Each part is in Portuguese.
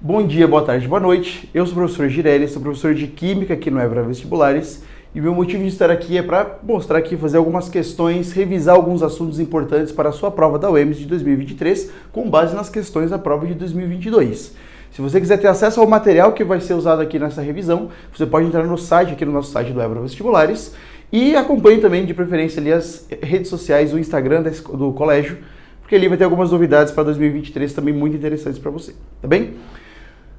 Bom dia, boa tarde, boa noite. Eu sou o professor Girelli, sou professor de Química aqui no Évora Vestibulares e meu motivo de estar aqui é para mostrar aqui, fazer algumas questões, revisar alguns assuntos importantes para a sua prova da UEMS de 2023 com base nas questões da prova de 2022. Se você quiser ter acesso ao material que vai ser usado aqui nessa revisão, você pode entrar no site, aqui no nosso site do Évora Vestibulares, e acompanhe também, de preferência, ali as redes sociais, o Instagram do colégio, porque ali vai ter algumas novidades para 2023 também muito interessantes para você, tá bem?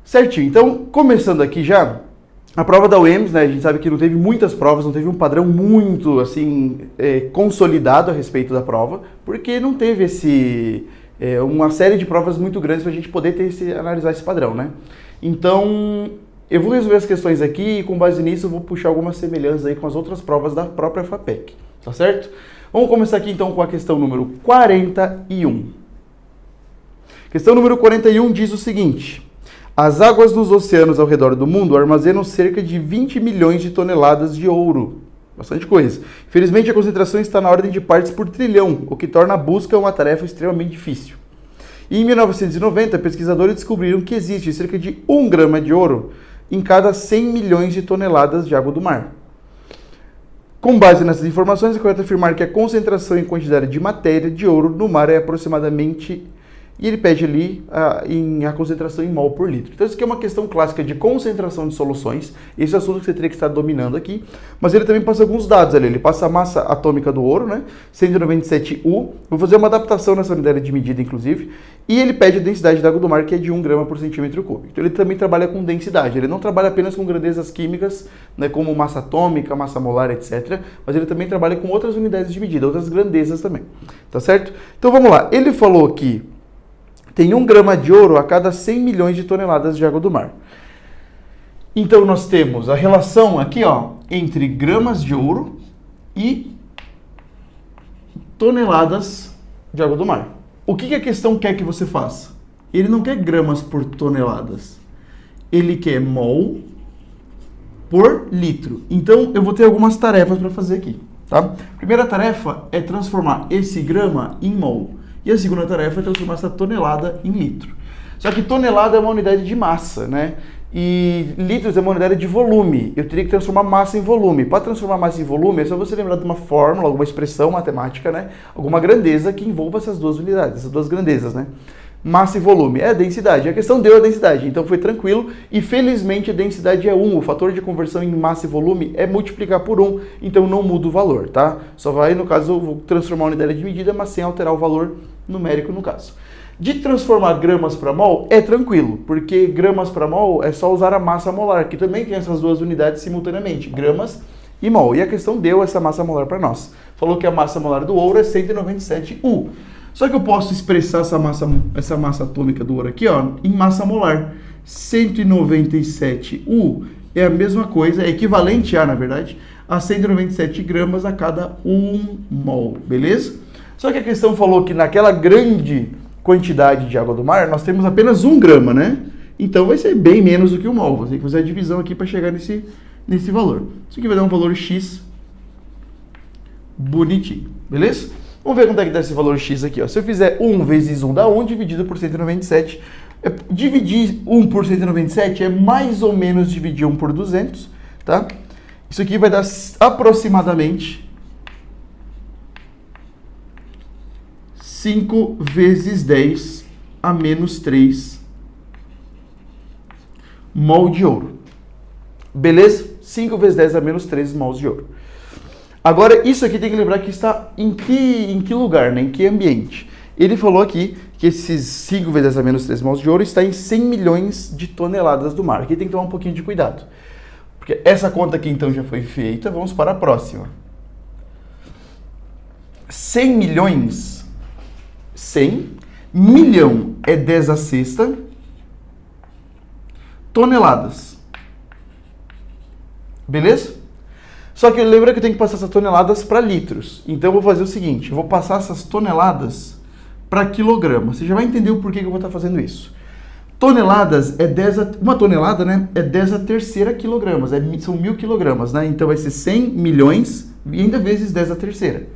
Certinho, então, começando aqui já, a prova da UEMS, né, a gente sabe que não teve muitas provas, não teve um padrão muito, assim, consolidado a respeito da prova, porque não teve uma série de provas muito grandes para a gente poder analisar esse padrão, né? Então, eu vou resolver as questões aqui e com base nisso eu vou puxar algumas semelhanças aí com as outras provas da própria FAPEC, tá certo? Vamos começar aqui então com a questão número 41. Questão número 41 diz o seguinte: as águas dos oceanos ao redor do mundo armazenam cerca de 20 milhões de toneladas de ouro. Bastante coisa. Infelizmente, a concentração está na ordem de partes por trilhão, o que torna a busca uma tarefa extremamente difícil. E em 1990, pesquisadores descobriram que existe cerca de 1 grama de ouro em cada 100 milhões de toneladas de água do mar. Com base nessas informações, é correto afirmar que a concentração em quantidade de matéria de ouro no mar é aproximadamente... E ele pede ali a concentração em mol por litro. Então isso aqui é uma questão clássica de concentração de soluções. Esse é o assunto que você teria que estar dominando aqui. Mas ele também passa alguns dados ali. Ele passa a massa atômica do ouro, né? 197U. Vou fazer uma adaptação nessa unidade de medida, inclusive. E ele pede a densidade da água do mar, que é de 1 grama por centímetro cúbico. Então ele também trabalha com densidade. Ele não trabalha apenas com grandezas químicas, né, como massa atômica, massa molar, etc. Mas ele também trabalha com outras unidades de medida, outras grandezas também. Tá certo? Então vamos lá. Ele falou que tem 1 grama de ouro a cada 100 milhões de toneladas de água do mar. Então nós temos a relação aqui, ó, entre gramas de ouro e toneladas de água do mar. O que a questão quer que você faça? Ele não quer gramas por toneladas. Ele quer mol por litro. Então eu vou ter algumas tarefas para fazer aqui, tá? Primeira tarefa é transformar esse grama em mol. E a segunda tarefa é transformar essa tonelada em litro. Só que tonelada é uma unidade de massa, né? E litros é uma unidade de volume. Eu teria que transformar massa em volume. Para transformar massa em volume, é só você lembrar de uma fórmula, alguma expressão matemática, né? Alguma grandeza que envolva essas duas unidades, essas duas grandezas, né? Massa e volume é a densidade. A questão deu a densidade, então foi tranquilo. E felizmente a densidade é 1. O fator de conversão em massa e volume é multiplicar por 1, então não muda o valor, tá? Só vai, no caso, eu vou transformar a unidade de medida, mas sem alterar o valor numérico no caso. De transformar gramas para mol é tranquilo, porque gramas para mol é só usar a massa molar, que também tem essas duas unidades simultaneamente, gramas e mol. E a questão deu essa massa molar para nós. Falou que a massa molar do ouro é 197U. Só que eu posso expressar essa massa atômica do ouro aqui, ó, em massa molar. 197U é a mesma coisa, é equivalente a, na verdade, a 197 gramas a cada 1 mol, beleza? Só que a questão falou que naquela grande quantidade de água do mar, nós temos apenas 1 grama, né? Então vai ser bem menos do que 1 mol. Vou ter que fazer a divisão aqui para chegar nesse valor. Isso aqui vai dar um valor X bonitinho, beleza? Vamos ver quanto é que dá esse valor X aqui, ó. Se eu fizer 1 vezes 1 dá 1, dividido por 197. Dividir 1 por 197 é mais ou menos dividir 1 por 200, tá? Isso aqui vai dar aproximadamente 5 vezes 10 a menos 3 mol de ouro. Beleza? 5 vezes 10 a menos 3 mols de ouro. Agora, isso aqui tem que lembrar que está em que lugar, né? Em que ambiente? Ele falou aqui que esses 5 vezes 10 a menos 3 mols de ouro está em 100 milhões de toneladas do mar. Aqui tem que tomar um pouquinho de cuidado. Porque essa conta aqui, então, já foi feita. Vamos para a próxima. 100 milhões... 100. Milhão é 10 a sexta. Toneladas. Beleza? Só que lembra que eu tenho que passar essas toneladas para litros. Então eu vou fazer o seguinte, eu vou passar essas toneladas para quilogramas. Você já vai entender o porquê que eu vou estar fazendo isso. Toneladas é 10 a... Uma tonelada, né? É 10 a terceira quilogramas. São 1000 quilogramas, né? Então vai ser 100 milhões e ainda vezes 10 a terceira.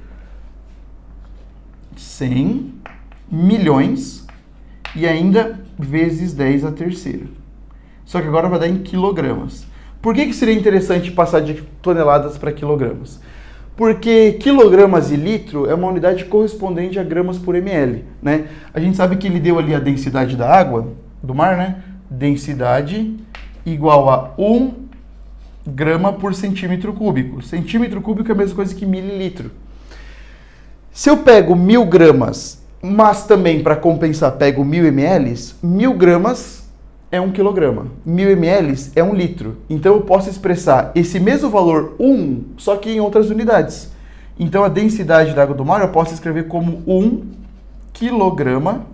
100 milhões e ainda vezes 10 a terceira. só que agora vai dar em quilogramas. Por que seria interessante passar de toneladas para quilogramas? Porque quilogramas e litro é uma unidade correspondente a gramas por ml, né? A gente sabe que ele deu ali a densidade da água, do mar, né? Densidade igual a 1 grama por centímetro cúbico. Centímetro cúbico é a mesma coisa que mililitro. Se eu pego 1000 gramas, mas também para compensar pego 1000 ml, 1000 gramas é 1 quilograma. 1000 ml é 1 litro. Então eu posso expressar esse mesmo valor 1, só que em outras unidades. Então a densidade da água do mar eu posso escrever como 1 quilograma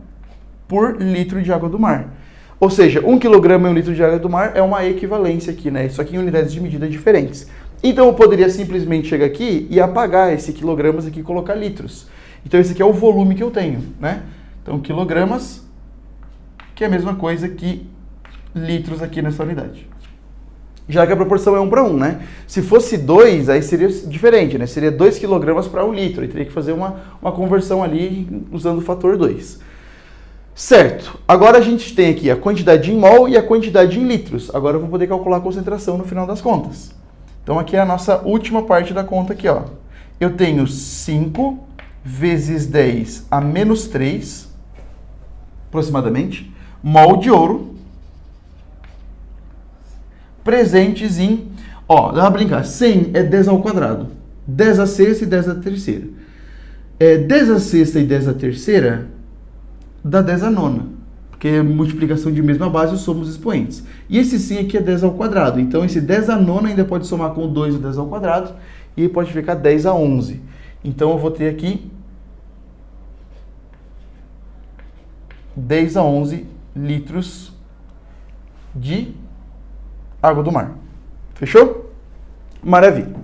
por litro de água do mar. Ou seja, 1 quilograma e 1 litro de água do mar é uma equivalência aqui, né? Só que em unidades de medida diferentes. Então eu poderia simplesmente chegar aqui e apagar esse quilogramas aqui e colocar litros. Então esse aqui é o volume que eu tenho, né? Então quilogramas, que é a mesma coisa que litros aqui nessa unidade. Já que a proporção é 1 para 1, né? Se fosse 2, aí seria diferente, né? Seria 2 quilogramas para 1 litro. E teria que fazer uma conversão ali usando o fator 2. Certo. Agora a gente tem aqui a quantidade em mol e a quantidade em litros. Agora eu vou poder calcular a concentração no final das contas. Então aqui é a nossa última parte da conta aqui, ó. Eu tenho 5 vezes 10 a menos 3, aproximadamente, mol de ouro, presentes em, ó, dá pra brincar, 100 é 10 ao quadrado, 10 a sexta e 10 a terceira. 10 a sexta e 10 a terceira dá 10 a nona. Porque é multiplicação de mesma base, somos expoentes. E esse 100 aqui é 10 ao quadrado. Então, esse 10 a nona ainda pode somar com o 2 e 10 ao quadrado. E pode ficar 10 a 11. Então, eu vou ter aqui 10 a 11 litros de água do mar. Fechou? Maravilha.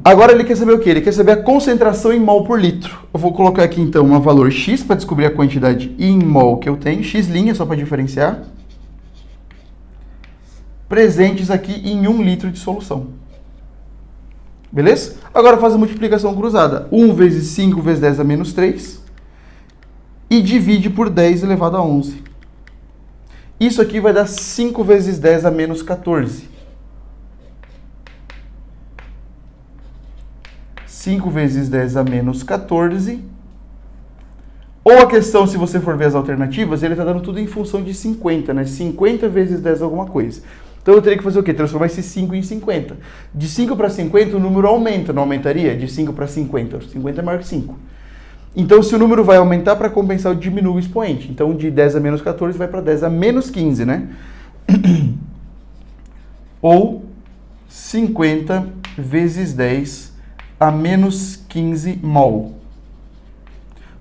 Agora ele quer saber o quê? Ele quer saber a concentração em mol por litro. Eu vou colocar aqui então um valor x para descobrir a quantidade em mol que eu tenho. X' só para diferenciar. Presentes aqui em 1 litro de solução. Beleza? Agora faz a multiplicação cruzada. 1 vezes 5 vezes 10 a menos 3. E divide por 10 elevado a 11. Isso aqui vai dar 5 vezes 10 a menos 14. 5 vezes 10 a menos 14. Ou a questão, se você for ver as alternativas, ele está dando tudo em função de 50, né? 50 vezes 10 alguma coisa. Então eu teria que fazer o quê? Transformar esse 5 em 50. De 5 para 50 o número aumenta, não aumentaria? De 5 para 50. 50 é maior que 5. Então se o número vai aumentar, para compensar, eu diminuo o expoente. Então de 10 a menos 14 vai para 10 a menos 15, né? Ou 50 vezes 10 a menos 15 mol.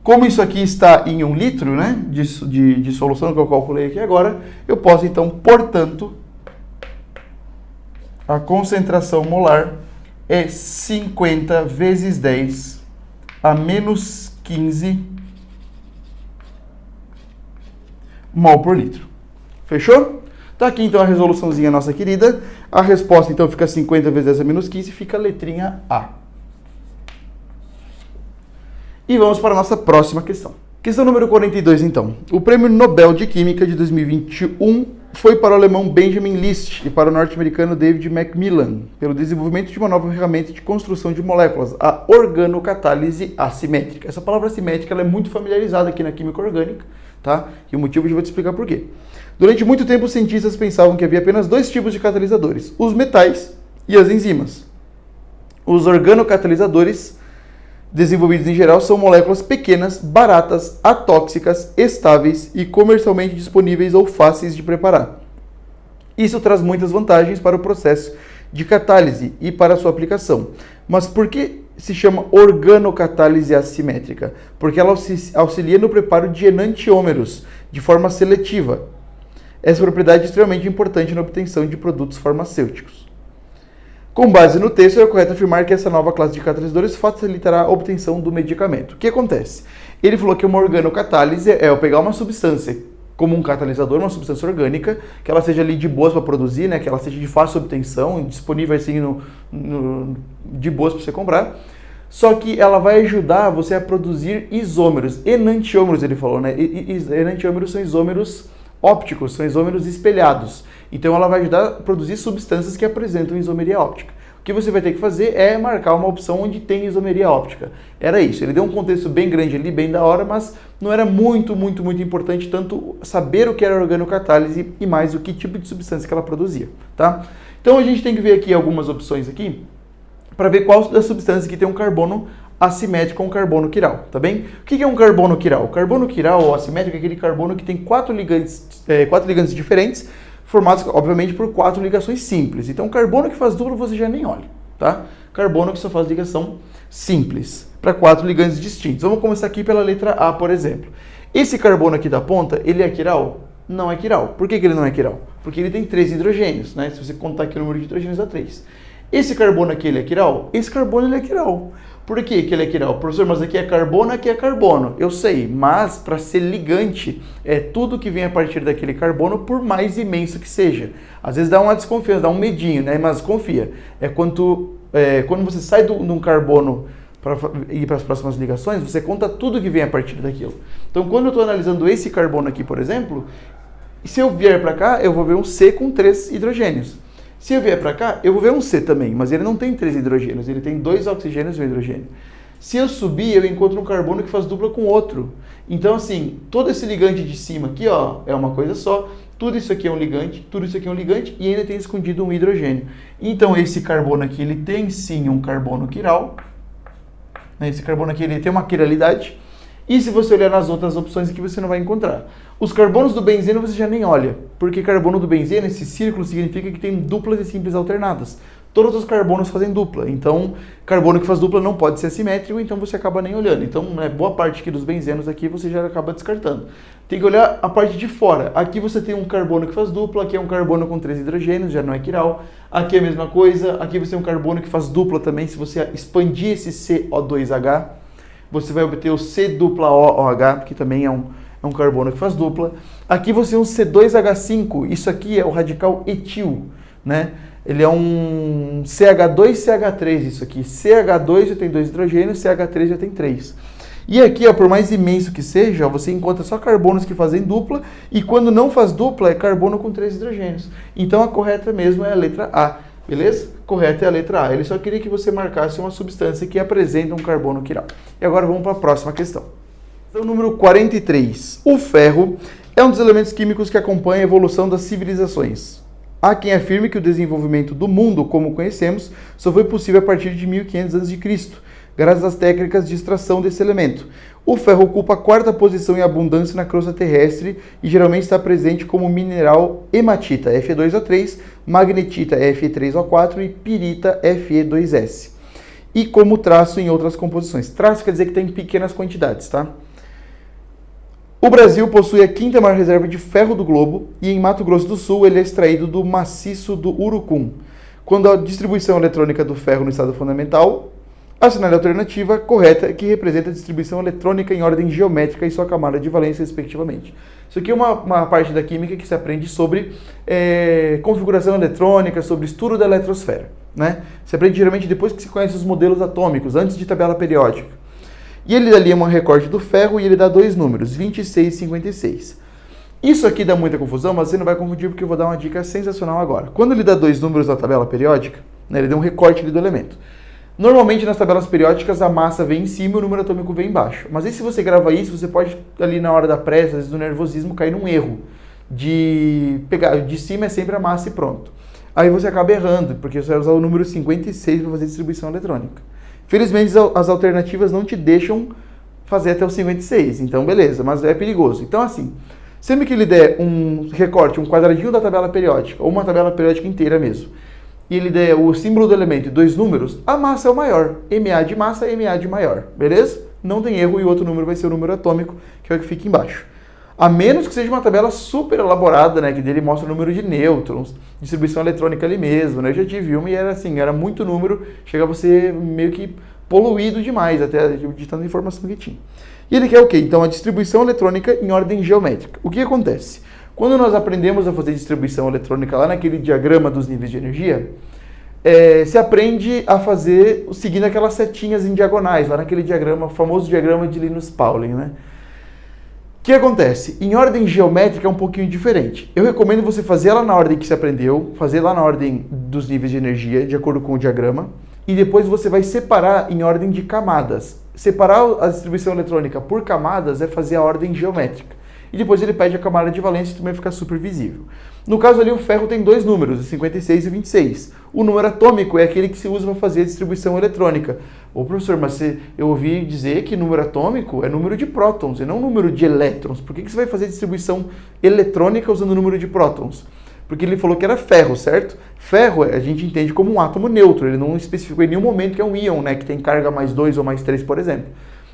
Como isso aqui está em 1 litro, né, de solução que eu calculei aqui agora, eu posso então, portanto, a concentração molar é 50 vezes 10 a menos 15 mol por litro. Fechou? Tá aqui então a resoluçãozinha nossa querida. A resposta então fica 50 vezes 10 a menos 15, fica a letrinha A. E vamos para a nossa próxima questão. Questão número 42, então. O Prêmio Nobel de Química de 2021 foi para o alemão Benjamin List e para o norte-americano David Macmillan, pelo desenvolvimento de uma nova ferramenta de construção de moléculas, a organocatálise assimétrica. Essa palavra assimétrica ela é muito familiarizada aqui na química orgânica, tá? E o motivo eu vou te explicar por quê. Durante muito tempo, os cientistas pensavam que havia apenas 2 tipos de catalisadores, os metais e as enzimas. Os organocatalisadores desenvolvidos em geral são moléculas pequenas, baratas, atóxicas, estáveis e comercialmente disponíveis ou fáceis de preparar. Isso traz muitas vantagens para o processo de catálise e para sua aplicação. Mas por que se chama organocatálise assimétrica? Porque ela auxilia no preparo de enantiômeros de forma seletiva. Essa propriedade é extremamente importante na obtenção de produtos farmacêuticos. Com base no texto, é correto afirmar que essa nova classe de catalisadores facilitará a obtenção do medicamento. O que acontece? Ele falou que uma organocatálise é eu pegar uma substância como um catalisador, uma substância orgânica, que ela seja ali de boas para produzir, né? Que ela seja de fácil obtenção, disponível assim de boas para você comprar. Só que ela vai ajudar você a produzir isômeros, enantiômeros, ele falou, né? Enantiômeros são isômeros ópticos são isômeros espelhados. Então ela vai ajudar a produzir substâncias que apresentam isomeria óptica. O que você vai ter que fazer é marcar uma opção onde tem isomeria óptica. Era isso. Ele deu um contexto bem grande ali, bem da hora, mas não era muito importante tanto saber o que era organocatálise e mais o que tipo de substância que ela produzia, tá? Então a gente tem que ver aqui algumas opções aqui para ver qual das substâncias que tem um carbono assimétrico ou um carbono quiral, tá bem? O que é um carbono quiral? O carbono quiral ou assimétrico é aquele carbono que tem quatro ligantes diferentes, formados, obviamente, por 4 ligações simples. Então, carbono que faz dupla você já nem olha, tá? Carbono que só faz ligação simples, para 4 ligantes distintos. Vamos começar aqui pela letra A, por exemplo. Esse carbono aqui da ponta, ele é quiral? Não é quiral. Por que ele não é quiral? Porque ele tem 3 hidrogênios, né? Se você contar aqui o número de hidrogênios, dá 3. Esse carbono aqui, ele é quiral? Esse carbono, ele é quiral. Por que ele é quiral? Professor, mas aqui é carbono. Eu sei, mas para ser ligante, é tudo que vem a partir daquele carbono, por mais imenso que seja. Às vezes dá uma desconfiança, dá um medinho, né? Mas confia. Quando você sai de um carbono para ir para as próximas ligações, você conta tudo que vem a partir daquilo. Então, quando eu estou analisando esse carbono aqui, por exemplo, se eu vier para cá, eu vou ver um C com 3 hidrogênios. Se eu vier para cá, eu vou ver um C também, mas ele não tem 3 hidrogênios, ele tem 2 oxigênios e um hidrogênio. Se eu subir, eu encontro um carbono que faz dupla com outro. Então, assim, todo esse ligante de cima aqui, ó, é uma coisa só, tudo isso aqui é um ligante, tudo isso aqui é um ligante e ainda tem escondido um hidrogênio. Então, esse carbono aqui, ele tem sim um carbono quiral. Esse carbono aqui, ele tem uma quiralidade. E se você olhar nas outras opções aqui, você não vai encontrar. Os carbonos do benzeno você já nem olha, porque carbono do benzeno, esse círculo significa que tem duplas e simples alternadas. Todos os carbonos fazem dupla, então carbono que faz dupla não pode ser assimétrico, então você acaba nem olhando. Então, boa parte aqui dos benzenos aqui você já acaba descartando. Tem que olhar a parte de fora. Aqui você tem um carbono que faz dupla, aqui é um carbono com 3 hidrogênios, já não é quiral. Aqui é a mesma coisa, aqui você tem um carbono que faz dupla também, se você expandir esse CO2H, você vai obter o C dupla OH, que também é um carbono que faz dupla. Aqui você tem um C2H5, isso aqui é o radical etil, né? Ele é um CH2CH3, isso aqui. CH2 já tem 2 hidrogênios, CH3 já tem 3. E aqui, ó, por mais imenso que seja, ó, você encontra só carbonos que fazem dupla, e quando não faz dupla é carbono com 3 hidrogênios. Então a correta mesmo é a letra A, beleza? Correta é a letra A. Ele só queria que você marcasse uma substância que apresenta um carbono quiral. E agora vamos para a próxima questão. Então, número 43. O ferro é um dos elementos químicos que acompanha a evolução das civilizações. Há quem afirme que o desenvolvimento do mundo, como conhecemos, só foi possível a partir de 1500 a.C., graças às técnicas de extração desse elemento. O ferro ocupa a 4ª posição em abundância na crosta terrestre e geralmente está presente como mineral hematita, Fe2O3, magnetita, Fe3O4 e pirita, Fe2S. E como traço em outras composições. Traço quer dizer que tem pequenas quantidades, tá? O Brasil possui a 5ª maior reserva de ferro do globo e em Mato Grosso do Sul ele é extraído do maciço do Urucum. Quando a distribuição eletrônica do ferro no estado fundamental, assinale a alternativa correta que representa a distribuição eletrônica em ordem geométrica e sua camada de valência, respectivamente. Isso aqui é uma parte da química que se aprende sobre configuração eletrônica, sobre estudo da eletrosfera, né? Se aprende geralmente depois que se conhece os modelos atômicos, antes de tabela periódica. E ele ali é um recorte do ferro e ele dá 2 números, 26 e 56. Isso aqui dá muita confusão, mas você não vai confundir porque eu vou dar uma dica sensacional agora. Quando ele dá 2 números na tabela periódica, né, ele dá um recorte ali do elemento. Normalmente nas tabelas periódicas a massa vem em cima e o número atômico vem embaixo. Mas aí se você grava isso, você pode ali na hora da pressa, às vezes do nervosismo, cair num erro. De pegar de cima é sempre a massa e pronto. Aí você acaba errando, porque você vai usar o número 56 para fazer distribuição eletrônica. Felizmente as alternativas não te deixam fazer até o 56, então beleza, mas é perigoso. Então assim, sempre que ele der um recorte, um quadradinho da tabela periódica, ou uma tabela periódica inteira mesmo, e ele der o símbolo do elemento e 2 números, a massa é o maior. MA de massa, MA de maior, beleza? Não tem erro e o outro número vai ser o número atômico, que é o que fica embaixo. A menos que seja uma tabela super elaborada, né, que dele mostra o número de nêutrons, distribuição eletrônica ali mesmo, né? Eu já tive uma e era assim, era muito número, chegava a ser meio que poluído demais, até de tanta informação que tinha. E ele quer o quê? Então, a distribuição eletrônica em ordem geométrica. O que acontece? Quando nós aprendemos a fazer distribuição eletrônica lá naquele diagrama dos níveis de energia, se aprende a fazer seguindo aquelas setinhas em diagonais, lá naquele diagrama, o famoso diagrama de Linus Pauling, né? que acontece? Em ordem geométrica é um pouquinho diferente. Eu recomendo você fazer ela na ordem que você aprendeu, fazer lá na ordem dos níveis de energia, de acordo com o diagrama, e depois você vai separar em ordem de camadas. Separar a distribuição eletrônica por camadas é fazer a ordem geométrica. E depois ele pede a camada de valência e também fica super visível. No caso ali, o ferro tem dois números, 56 e 26. O número atômico é aquele que se usa para fazer a distribuição eletrônica. Ô professor, mas eu ouvi dizer que número atômico é número de prótons e não número de elétrons. Por que você vai fazer distribuição eletrônica usando o número de prótons? Porque ele falou que era ferro, certo? Ferro a gente entende como um átomo neutro, ele não especificou em nenhum momento que é um íon, né, que tem carga mais 2 ou mais 3, por exemplo.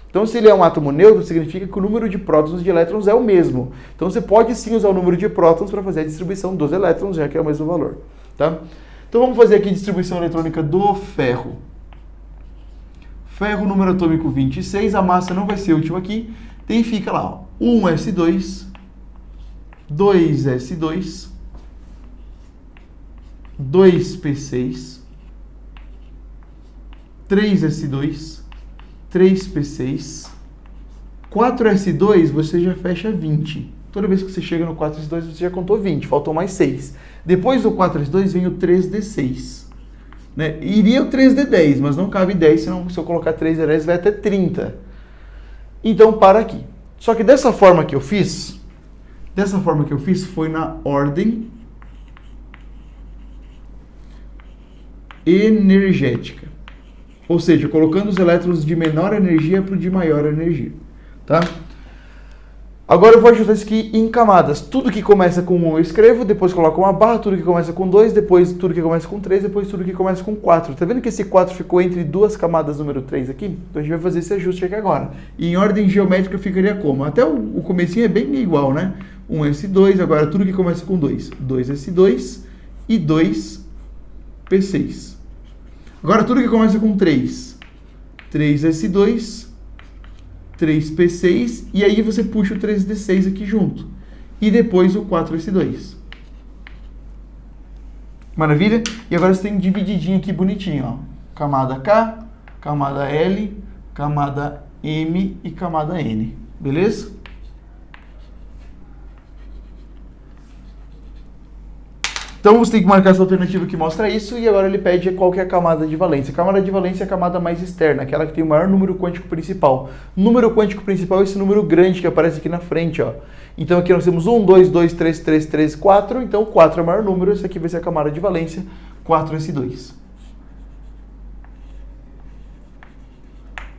Então, se ele é um átomo neutro, significa que o número de prótons e de elétrons é o mesmo. Então, você pode sim usar o número de prótons para fazer a distribuição dos elétrons, já que é o mesmo valor. Tá? Então, vamos fazer aqui a distribuição eletrônica do ferro. Ferro, número atômico 26, a massa não vai ser útil aqui. Tem, fica lá, ó, 1s2, 2s2, 2p6, 3s2, 3p6, 4s2 você já fecha 20. Toda vez que você chega no 4s2 você já contou 20, faltou mais 6. Depois do 4s2 vem o 3d6. Né? Iria o 3d10, mas não cabe 10, senão se eu colocar 3d10 vai até 30. Então para aqui. Só que dessa forma que eu fiz foi na ordem energética. Ou seja, colocando os elétrons de menor energia para o de maior energia. Tá? Agora eu vou ajustar isso aqui em camadas. Tudo que começa com 1 eu escrevo, depois coloco uma barra, tudo que começa com 2, depois tudo que começa com 3, depois tudo que começa com 4. Tá vendo que esse 4 ficou entre duas camadas número 3 aqui? Então a gente vai fazer esse ajuste aqui agora. E em ordem geométrica ficaria como? Até o comecinho é bem igual, né? 1s2, agora tudo que começa com 2. 2s2 e 2p6. Agora tudo que começa com 3. 3s2, 3p6, e aí você puxa o 3d6 aqui junto. E depois o 4s2. Maravilha? E agora você tem divididinho aqui bonitinho, ó. Camada K, camada L, camada M e camada N. Beleza? Então você tem que marcar essa alternativa que mostra isso, e agora ele pede qual que é a camada de valência. A camada de valência é a camada mais externa, aquela que tem o maior número quântico principal. Número quântico principal é esse número grande que aparece aqui na frente, ó. Então aqui nós temos 1, 2, 2, 3, 3, 3, 4, então 4 é o maior número, esse aqui vai ser a camada de valência, 4s2.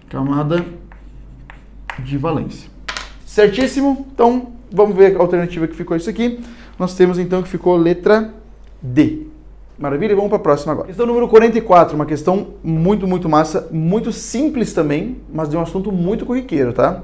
Camada de valência. Certíssimo? Então vamos ver a alternativa que ficou isso aqui. Nós temos então que ficou letra D. Maravilha? Vamos para a próxima agora. Questão número 44, uma questão muito massa, muito simples também, mas de um assunto muito corriqueiro, tá?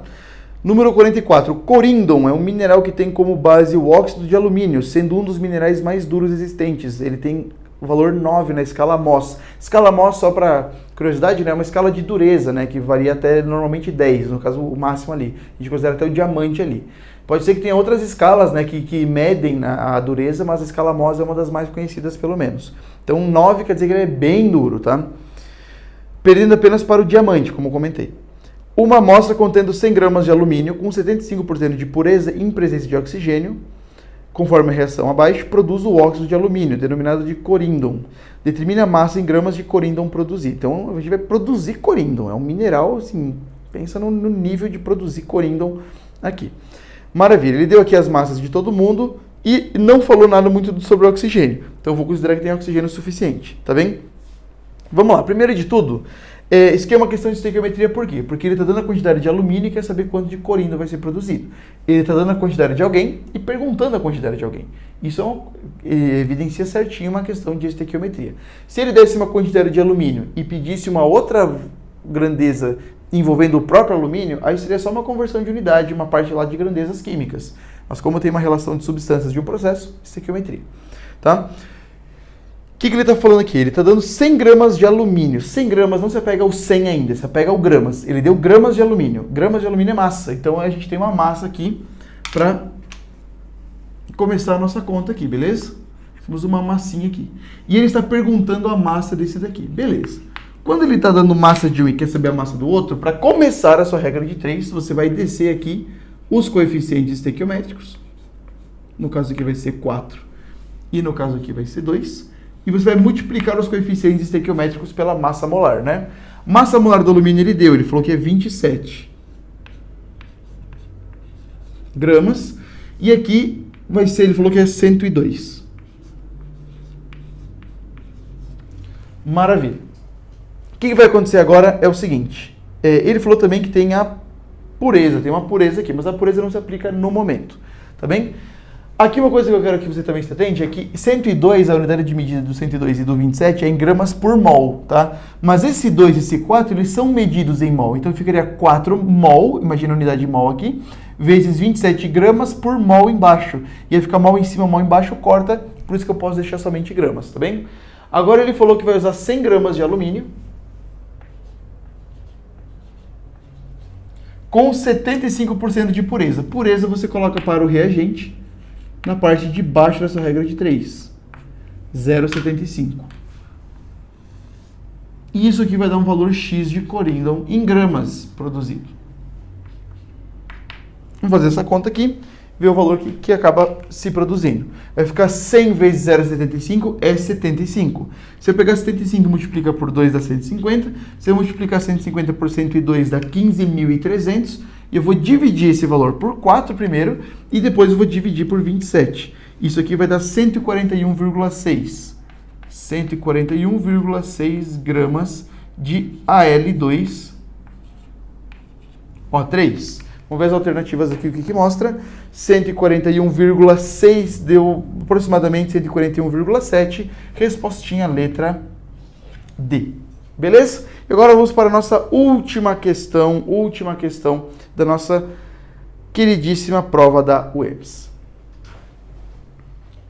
Número 44, coríndon é um mineral que tem como base o óxido de alumínio, sendo um dos minerais mais duros existentes. Ele tem o valor 9 na escala Mohs. Escala Mohs, só para curiosidade, né, é uma escala de dureza, né, que varia até normalmente 10, no caso o máximo ali. A gente considera até o diamante ali. Pode ser que tenha outras escalas, né, que medem a dureza, mas a escala Mohs é uma das mais conhecidas, pelo menos. Então 9 quer dizer que ele é bem duro, tá? Perdendo apenas para o diamante, como comentei. Uma amostra contendo 100 gramas de alumínio com 75% de pureza em presença de oxigênio, conforme a reação abaixo, produz o óxido de alumínio, denominado de coríndon. Determine a massa em gramas de coríndon produzido. Então, a gente vai produzir coríndon. É um mineral, assim, pensa no nível de produzir coríndon aqui. Maravilha, ele deu aqui as massas de todo mundo e não falou nada muito sobre o oxigênio. Então, eu vou considerar que tem oxigênio suficiente, tá bem? Vamos lá, primeiro de tudo, isso aqui é uma questão de estequiometria, por quê? Porque ele está dando a quantidade de alumínio e quer saber quanto de coríndon vai ser produzido. Ele está dando a quantidade de alguém e perguntando a quantidade de alguém. Isso evidencia certinho uma questão de estequiometria. Se ele desse uma quantidade de alumínio e pedisse uma outra grandeza envolvendo o próprio alumínio, aí seria só uma conversão de unidade, uma parte lá de grandezas químicas. Mas como tem uma relação de substâncias de um processo, estequiometria. Tá? O que ele está falando aqui? Ele está dando 100 gramas de alumínio. 100 gramas, não se pega o 100 ainda, você pega o gramas. Ele deu gramas de alumínio. Gramas de alumínio é massa. Então a gente tem uma massa aqui para começar a nossa conta aqui, beleza? Temos uma massinha aqui. E ele está perguntando a massa desse daqui. Beleza. Quando ele está dando massa de um e quer saber a massa do outro, para começar a sua regra de 3, você vai descer aqui os coeficientes estequiométricos. No caso aqui vai ser 4 e no caso aqui vai ser 2. E você vai multiplicar os coeficientes estequiométricos pela massa molar, né? Massa molar do alumínio ele falou que é 27 gramas. E aqui vai ser, ele falou que é 102. Maravilha. O que vai acontecer agora é o seguinte. Ele falou também que tem a pureza, tem uma pureza aqui, mas a pureza não se aplica no momento, tá bem? Aqui uma coisa que eu quero que você também se atente é que 102, a unidade de medida do 102 e do 27 é em gramas por mol, tá? Mas esse 2 e esse 4, eles são medidos em mol, então ficaria 4 mol, imagina a unidade de mol aqui, vezes 27 gramas por mol embaixo. Ia ficar mol em cima, mol embaixo, corta, por isso que eu posso deixar somente gramas, tá bem? Agora ele falou que vai usar 100 gramas de alumínio com 75% de pureza. Pureza você coloca para o reagente na parte de baixo dessa regra de 3, 0,75. E isso aqui vai dar um valor X de coríndon em gramas produzido. Vamos fazer essa conta aqui, ver o valor que acaba se produzindo. Vai ficar 100 vezes 0,75 é 75. Se eu pegar 75 e multiplicar por 2 dá 150. Se eu multiplicar 150 por 102 dá 15.300. E eu vou dividir esse valor por 4 primeiro e depois eu vou dividir por 27. Isso aqui vai dar 141,6. 141,6 gramas de Al2O3. Vamos ver as alternativas aqui, o que mostra. 141,6 deu aproximadamente 141,7. Respostinha letra D. Beleza? E agora vamos para a nossa última questão da nossa queridíssima prova da UEMS.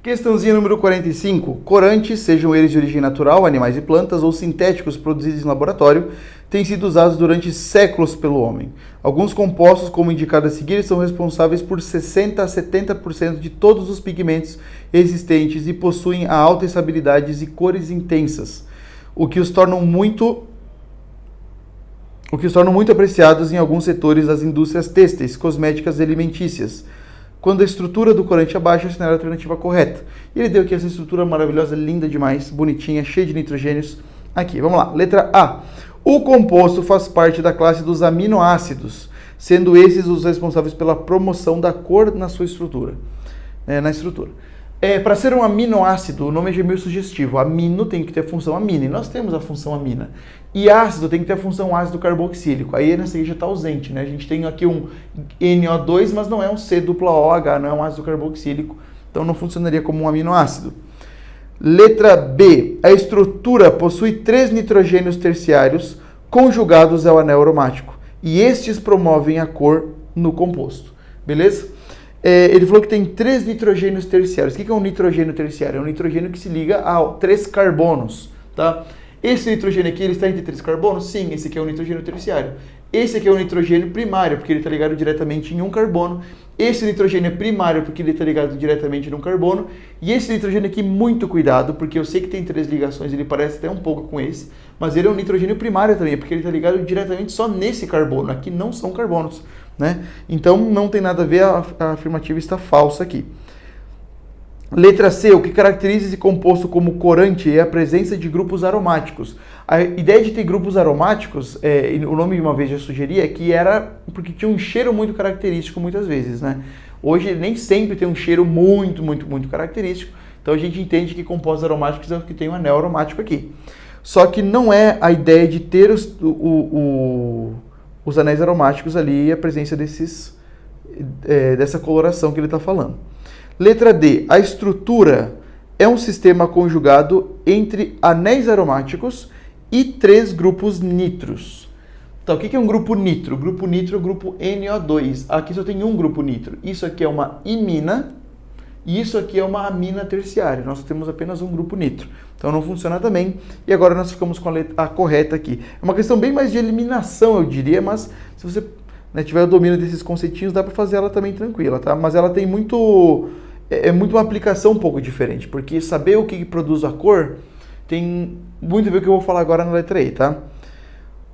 Questãozinha número 45. Corantes, sejam eles de origem natural, animais e plantas, ou sintéticos produzidos em laboratório, têm sido usados durante séculos pelo homem. Alguns compostos, como indicado a seguir, são responsáveis por 60 a 70% de todos os pigmentos existentes e possuem a alta estabilidade e cores intensas, o que os tornam muito apreciados em alguns setores das indústrias têxteis, cosméticas e alimentícias. Quando a estrutura do corante abaixo, é a alternativa correta. E ele deu aqui essa estrutura maravilhosa, linda demais, bonitinha, cheia de nitrogênios. Aqui, vamos lá. Letra A. O composto faz parte da classe dos aminoácidos, sendo esses os responsáveis pela promoção da cor na sua estrutura. Para ser um aminoácido, o nome é meio sugestivo. Amino tem que ter a função amina, e nós temos a função amina. E ácido tem que ter a função ácido carboxílico. Aí nessa aqui já está ausente, né? A gente tem aqui um NO2, mas não é um C-OH, não é um ácido carboxílico. Então não funcionaria como um aminoácido. Letra B. A estrutura possui 3 nitrogênios terciários conjugados ao anel aromático. E estes promovem a cor no composto. Beleza? Ele falou que tem 3 nitrogênios terciários. O que é um nitrogênio terciário? É um nitrogênio que se liga a 3 carbonos, tá? Esse nitrogênio aqui, ele está entre 3 carbonos? Sim, esse aqui é um nitrogênio terciário. Esse aqui é um nitrogênio primário, porque ele está ligado diretamente em um carbono. Esse nitrogênio é primário, porque ele está ligado diretamente num carbono. E esse nitrogênio aqui, muito cuidado, porque eu sei que tem 3 ligações, ele parece até um pouco com esse, mas ele é um nitrogênio primário também, porque ele está ligado diretamente só nesse carbono. Aqui não são carbonos, né? Então não tem nada a ver, a afirmativa está falsa aqui. Letra C, o que caracteriza esse composto como corante é a presença de grupos aromáticos. A ideia de ter grupos aromáticos, o nome de uma vez já sugeria, que era porque tinha um cheiro muito característico muitas vezes, né? Hoje nem sempre tem um cheiro muito característico, então a gente entende que compostos aromáticos é o que tem um anel aromático aqui. Só que não é a ideia de ter os anéis aromáticos ali e a presença dessa coloração que ele está falando. Letra D. A estrutura é um sistema conjugado entre anéis aromáticos e 3 grupos nitros. Então, o que é um grupo nitro? O grupo nitro é o grupo NO2. Aqui só tem um grupo nitro. Isso aqui é uma imina e isso aqui é uma amina terciária. Nós temos apenas um grupo nitro. Então, não funciona também. E agora nós ficamos com a letra correta aqui. É uma questão bem mais de eliminação, eu diria, mas se você tiver o domínio desses conceitinhos, dá para fazer ela também tranquila, tá? Mas ela tem muito uma aplicação um pouco diferente, porque saber o que produz a cor tem muito a ver com o que eu vou falar agora na letra E, tá?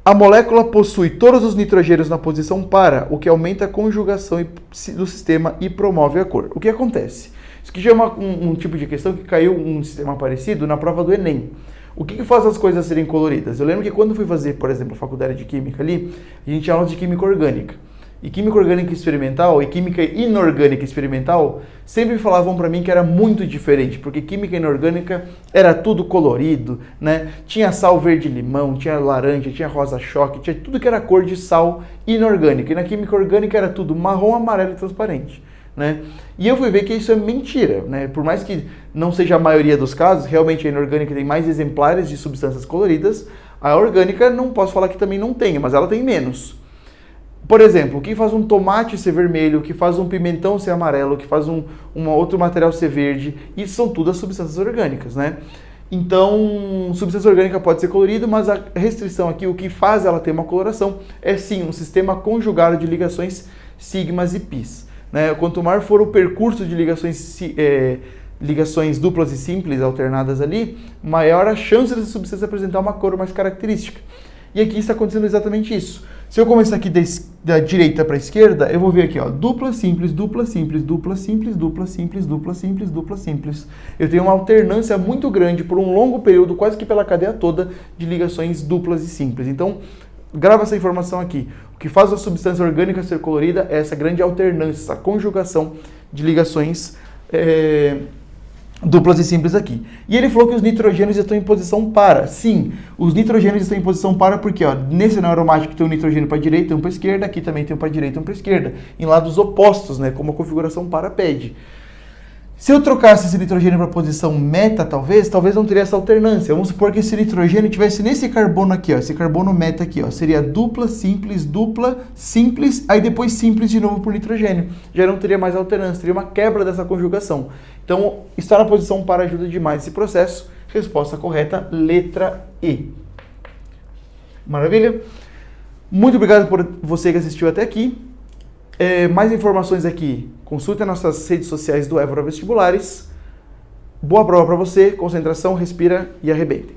A molécula possui todos os nitrogênios na posição para, o que aumenta a conjugação do sistema e promove a cor. O que acontece? Isso aqui já é um tipo de questão que caiu um sistema parecido na prova do Enem. O que faz as coisas serem coloridas? Eu lembro que quando fui fazer, por exemplo, a faculdade de Química ali, a gente tinha aula de Química Orgânica. E Química Orgânica Experimental e Química Inorgânica Experimental sempre falavam para mim que era muito diferente, porque Química Inorgânica era tudo colorido, né? Tinha sal verde-limão, tinha laranja, tinha rosa-choque, tinha tudo que era cor de sal inorgânica. E na Química Orgânica era tudo marrom, amarelo e transparente. Né? E eu fui ver que isso é mentira, né? Por mais que não seja a maioria dos casos, realmente a inorgânica tem mais exemplares de substâncias coloridas, a orgânica não posso falar que também não tenha, mas ela tem menos. Por exemplo, o que faz um tomate ser vermelho, o que faz um pimentão ser amarelo, o que faz um outro material ser verde, isso são tudo as substâncias orgânicas, né? Então, substância orgânica pode ser colorida, mas a restrição aqui, o que faz ela ter uma coloração, é sim um sistema conjugado de ligações sigmas e pis. Né? Quanto maior for o percurso de ligações duplas e simples alternadas ali, maior a chance dessa substância apresentar uma cor mais característica. E aqui está acontecendo exatamente isso. Se eu começar aqui da direita para a esquerda, eu vou ver aqui, ó, dupla simples, dupla simples, dupla simples, dupla simples, dupla simples, dupla simples. Eu tenho uma alternância muito grande por um longo período, quase que pela cadeia toda, de ligações duplas e simples. Então, grava essa informação aqui. O que faz a substância orgânica ser colorida é essa grande alternância, essa conjugação de ligações duplas e simples aqui. E ele falou que os nitrogênios estão em posição para. Sim, os nitrogênios estão em posição para porque ó, nesse anel aromático tem um nitrogênio para a direita e um para a esquerda, aqui também tem um para a direita e um para a esquerda, em lados opostos, né, como a configuração para pede. Se eu trocasse esse nitrogênio para a posição meta, talvez não teria essa alternância. Vamos supor que esse nitrogênio tivesse nesse carbono aqui, ó, esse carbono meta aqui, ó, seria dupla, simples, aí depois simples de novo por nitrogênio. Já não teria mais alternância, teria uma quebra dessa conjugação. Então, estar na posição para ajuda demais esse processo. Resposta correta, letra E. Maravilha? Muito obrigado por você que assistiu até aqui. Mais informações aqui, consulte as nossas redes sociais do Évora Vestibulares. Boa prova para você, concentração, respira e arrebente.